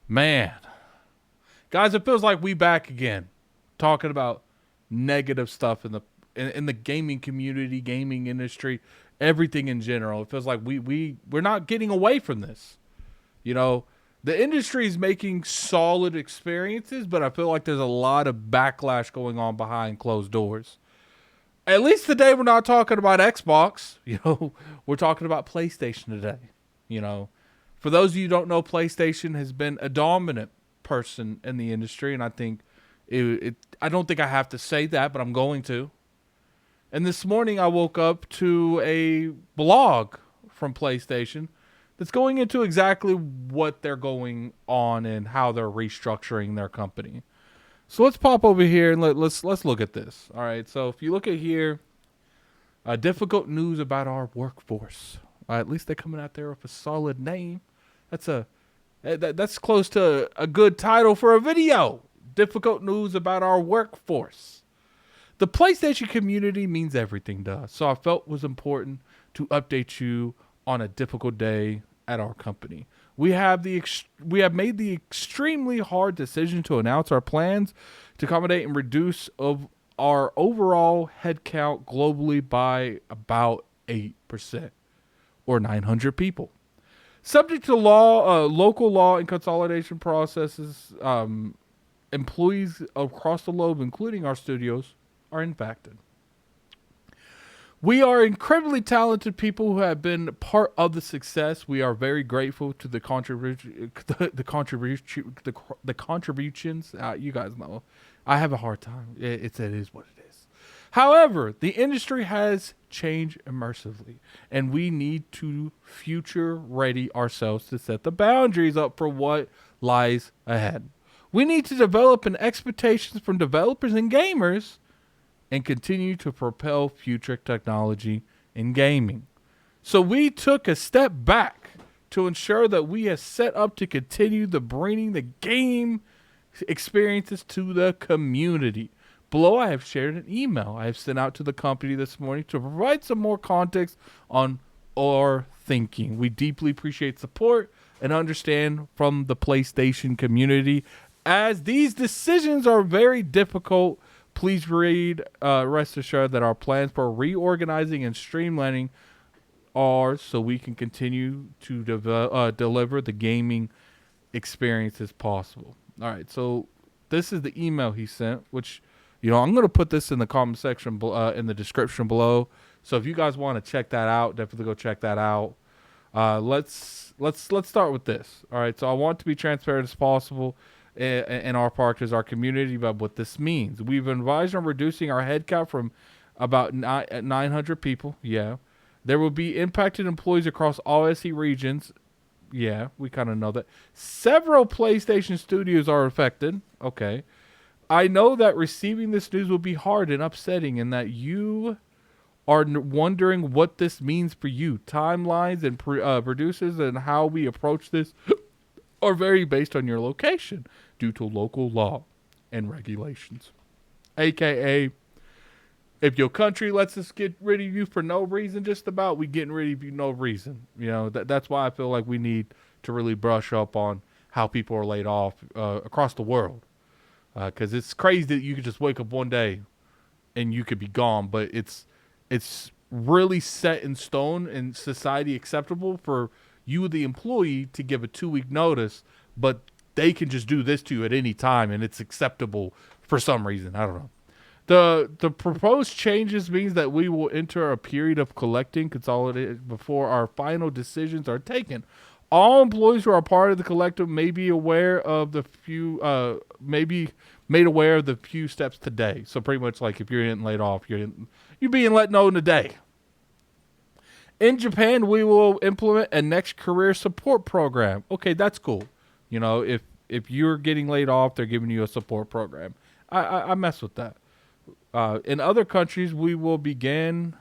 Man, guys, it feels like we back again, talking about negative stuff in the gaming community, gaming industry, everything in general. It feels like we're not getting away from this. You know, the industry is making solid experiences, but I feel like there's a lot of backlash going on behind closed doors. At least today we're not talking about Xbox. We're talking about PlayStation today. You know, for those of you who don't know, PlayStation has been a dominant person in the industry, and I think I don't think I have to say that, but I'm going to. And this morning I woke up to a blog from PlayStation that's going into exactly what they're going on and how they're restructuring their company. So let's pop over here and let's look at this. All right. So if you look at here, difficult news about our workforce. At least they're coming out there with a solid name. That's close to a good title for a video. Difficult news about our workforce. The PlayStation community means everything to us, so I felt it was important to update you on a difficult day at our company. We have made the extremely hard decision to announce our plans to accommodate and reduce of our overall headcount globally by about 8% or 900 people. Subject to law, local law and consolidation processes, employees across the globe, including our studios, are impacted. We are incredibly talented people who have been part of the success. We are very grateful to the contributions. You guys know, I have a hard time. It is what it is. However, the industry has changed immersively, and we need to future ready ourselves to set the boundaries up for what lies ahead. We need to develop an expectations from developers and gamers and continue to propel future technology in gaming. So we took a step back to ensure that we are set up to continue bringing the game experiences to the community. Below, I have shared an email I have sent out to the company this morning to provide some more context on our thinking. We deeply appreciate support and understand from the PlayStation community as these decisions are very difficult. Please rest assured that our plans for reorganizing and streamlining are so we can continue to deliver the gaming experiences possible. All right, so this is the email he sent, which, I'm going to put this in the comment section in the description below. So if you guys want to check that out, definitely go check that out. Let's start with this. All right, so I want to be transparent as possible in our part as our community about what this means. We've advised on reducing our headcount from about 900 people. Yeah. There will be impacted employees across all SE regions. Yeah, we kind of know that. Several PlayStation studios are affected. Okay. I know that receiving this news will be hard and upsetting and that you are wondering what this means for you. Timelines and producers and how we approach this are very based on your location due to local law and regulations. AKA, if your country lets us get rid of you for no reason, just about, we getting rid of you no reason. That's why I feel like we need to really brush up on how people are laid off across the world. Because it's crazy that you could just wake up one day and you could be gone, but it's really set in stone and society acceptable for you, the employee, to give a 2-week notice, but they can just do this to you at any time, and it's acceptable for some reason. I don't know. The proposed changes means that we will enter a period of collecting consolidated before our final decisions are taken. All employees who are part of the collective may be aware of the few, made aware of the few steps today. So pretty much like if you're getting laid off, you're being let know today. In Japan, we will implement a next career support program. Okay, that's cool. If you're getting laid off, they're giving you a support program. I mess with that. In other countries, we will begin.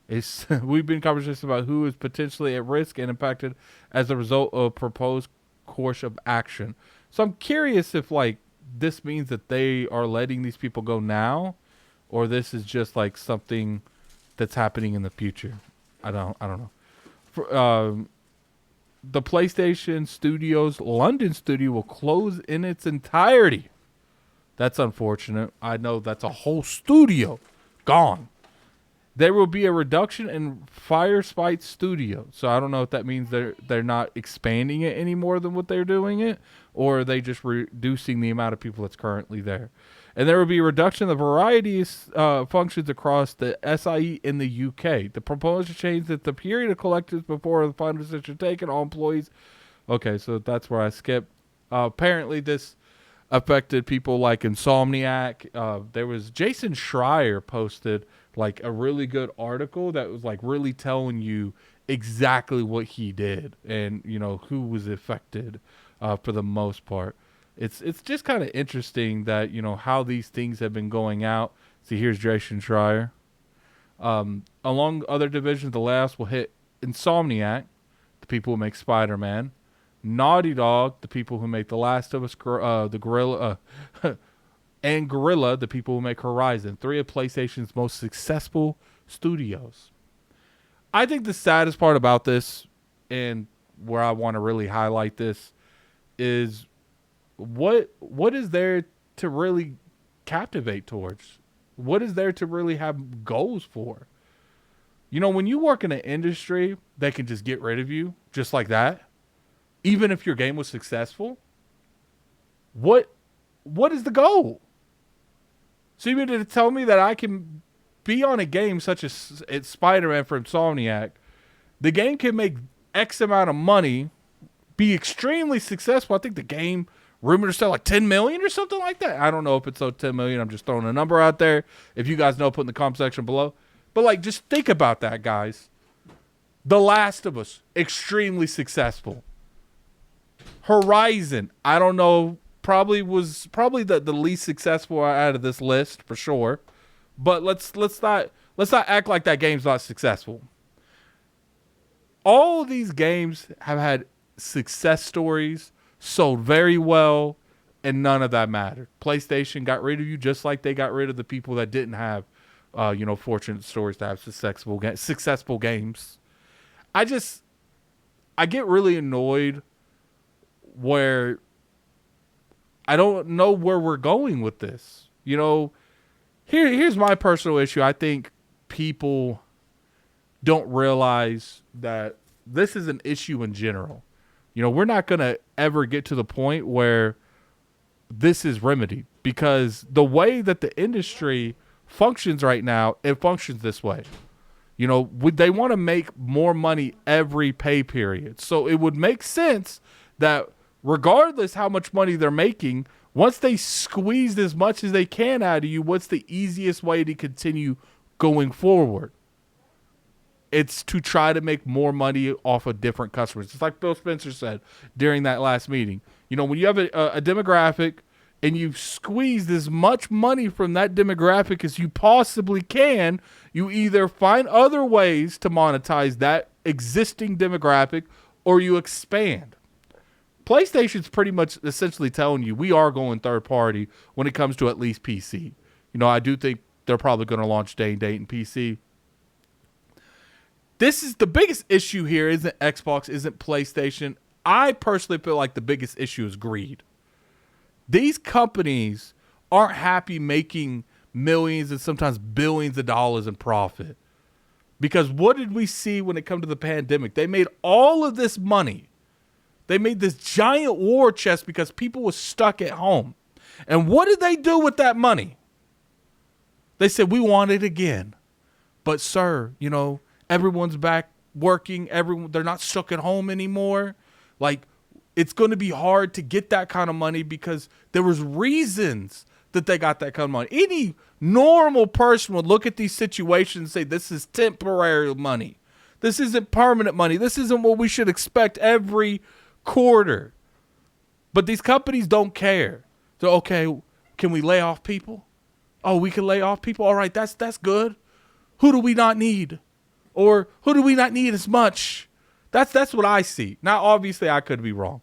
We've been in conversations about who is potentially at risk and impacted as a result of proposed course of action. So I'm curious if this means that they are letting these people go now, or this is just something that's happening in the future. I don't know. the PlayStation Studios London studio will close in its entirety. That's unfortunate. I know that's a whole studio gone. There will be a reduction in Firespite Studio. So I don't know if that means they're not expanding it any more than what they're doing it, or are they just reducing the amount of people that's currently there. And there will be a reduction in the variety of functions across the SIE in the UK. The proposal change that the period of collectives before the final decision taken, all employees. Okay, so that's where I skipped. Apparently this affected people like Insomniac. There was Jason Schreier posted like a really good article that was like really telling you exactly what he did and, you know, who was affected for the most part. It's just kind of interesting that, you know, how these things have been going out. See, here's Jason Schreier. Along other divisions, the layoffs will hit Insomniac, the people who make Spider-Man, Naughty Dog, the people who make The Last of Us, the Gorilla, and Gorilla, the people who make Horizon, 3 of PlayStation's most successful studios. I think the saddest part about this, and where I want to really highlight this, is what is there to really captivate towards? What is there to really have goals for? You know, when you work in an industry that can just get rid of you just like that, even if your game was successful, what is the goal? So you mean to tell me that I can be on a game such as it's Spider-Man for Insomniac, the game can make X amount of money, be extremely successful. I think the game rumored to sell like 10 million or something like that. I don't know if it's 10 million. I'm just throwing a number out there. If you guys know, put in the comment section below. But like, just think about that, guys. The Last of Us, extremely successful. Horizon, I don't know, probably the least successful out of this list for sure. But let's not act like that game's not successful. All of these games have had success stories, sold very well, and none of that mattered. PlayStation got rid of you just like they got rid of the people that didn't have, fortunate stories to have successful games. I get really annoyed where I don't know where we're going with this. You know, here's my personal issue. I think people don't realize that this is an issue in general. You know, we're not going to ever get to the point where this is remedied, because the way that the industry functions right now, it functions this way. You know, they want to make more money every pay period. So it would make sense that regardless how much money they're making, once they squeeze as much as they can out of you, what's the easiest way to continue going forward? It's to try to make more money off of different customers. It's like Bill Spencer said during that last meeting. You know, when you have a demographic and you've squeezed as much money from that demographic as you possibly can, you either find other ways to monetize that existing demographic or you expand. PlayStation's pretty much essentially telling you we are going third party when it comes to at least PC. You know, I do think they're probably going to launch day and date in PC. This is the biggest issue here. Isn't Xbox, isn't PlayStation. I personally feel like the biggest issue is greed. These companies aren't happy making millions and sometimes billions of dollars in profit. Because what did we see when it came to the pandemic? They made all of this money. They made this giant war chest because people were stuck at home. And what did they do with that money? They said, we want it again. But sir, you know, everyone's back working. They're not stuck at home anymore. Like, it's going to be hard to get that kind of money because there was reasons that they got that kind of money. Any normal person would look at these situations and say, this is temporary money. This isn't permanent money. This isn't what we should expect every quarter. But these companies don't care. So, okay, can we lay off people? Oh, we can lay off people? All right, that's good. Who do we not need? Or who do we not need as much? That's what I see. Now, obviously, I could be wrong.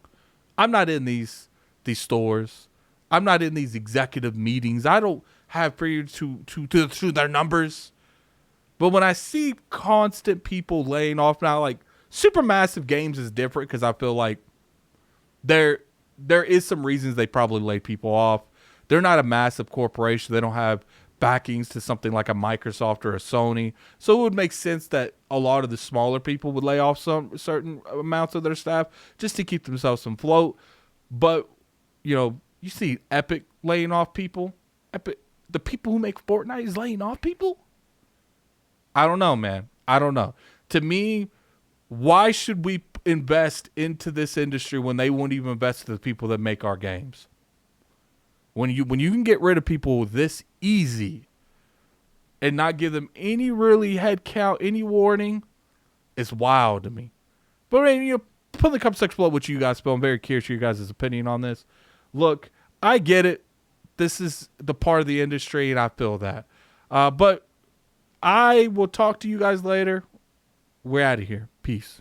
I'm not in these stores. I'm not in these executive meetings. I don't have period to their numbers. But when I see constant people laying off now, like Supermassive Games is different because I feel like there is some reasons they probably laid people off. They're not a massive corporation. They don't have backings to something like a Microsoft or a Sony. So it would make sense that a lot of the smaller people would lay off some certain amounts of their staff just to keep themselves afloat. But, you see Epic laying off people. Epic, the people who make Fortnite is laying off people? I don't know, man. I don't know. To me, why should we invest into this industry when they won't even invest in the people that make our games? When you can get rid of people this easy and not give them any really head count, any warning, it's wild to me. But I mean, put in the comment section below what you guys feel. I'm very curious your guys' opinion on this. Look, I get it. This is the part of the industry, and I feel that. But I will talk to you guys later. We're out of here. Peace.